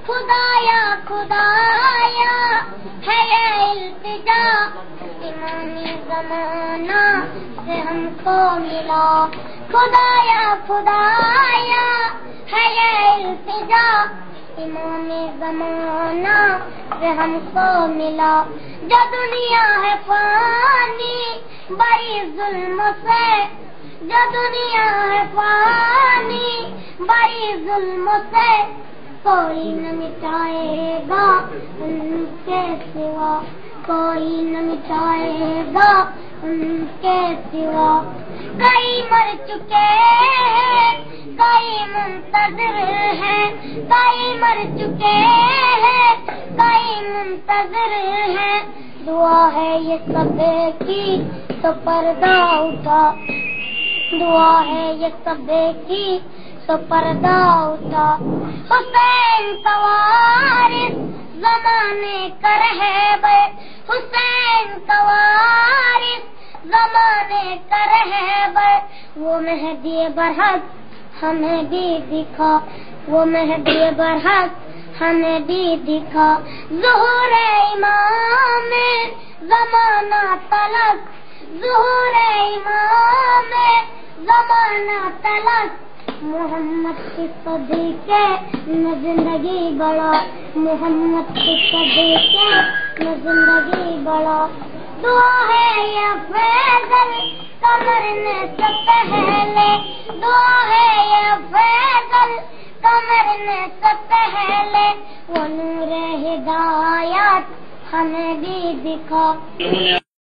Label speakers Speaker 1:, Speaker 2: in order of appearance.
Speaker 1: خدایا خدایا ہے یہ التجا امامی زمانہ سے ہم کو ملا خدایا خدایا ہے یہ التجا امامی زمانہ سے ہم کو ملا جو دنیا ہے فانی بڑی ظلم سے جو دنیا ہے فانی بڑی ظلم سے کوئی نہ مٹائے گا ان کے سوا کوئی نہ مٹائے گا ان کے سوا کئی مر چکے ہیں کئی منتظر ہیں کئی مر چکے ہیں کئی منتظر ہیں دعا ہے یہ سب کی تو پردہ اٹھا دعا ہے یہ سب کی تو پردہ اٹھا حسین کا وارث زمانے کا رہبر حسین کا وارث زمانے کا رہبر وہ مہدی برحق ہمیں بھی دکھا وہ مہدی برحق ہمیں بھی دکھا ظہور امام زمانہ تلک ظہور امام زمانہ تلک محمد کی صدیقے میں زندگی بڑا محمد کی صدیقے میں زندگی بڑا دعا ہے یا فیضل کمرنے سے پہلے دعا ہے یا فیضل کمرنے سے پہلے وہ نور ہدایات ہمیں بھی دکھا